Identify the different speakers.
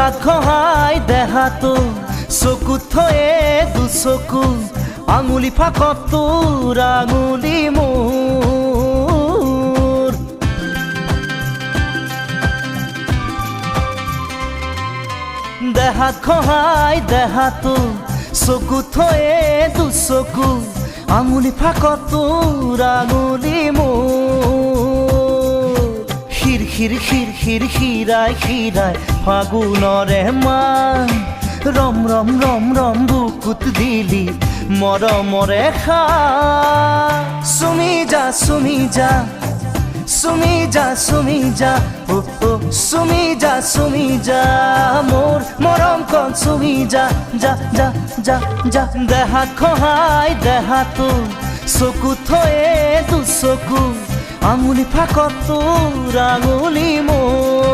Speaker 1: দেহাত খহাই দেহাতো চকুত থয়ে দুচকু আঙুলি ফাকত তোৰ আঙুলি মোৰ দেহাত খহাই দেহাতো চকুত থয়ে দুচকু আঙুলি ফাকত তোৰ আঙুলি মোৰ খিৰ খিৰ খিৰ খিৰ খিৰাই খিৰাই ফাগুনৰে মান ৰম ৰম ৰম ৰম বুকুত দিলি মৰমৰে খা চুমি যা চুমি যা চুমি যা চুমি যা ও ও চুমি যা মোৰ মৰম কণ চুমি যা যা যা যা যা দেহাত খহাই দেহাতো চকুত থয়ে দুচকু আঙুলি ফাকত তোৰ আঙুলি মোৰ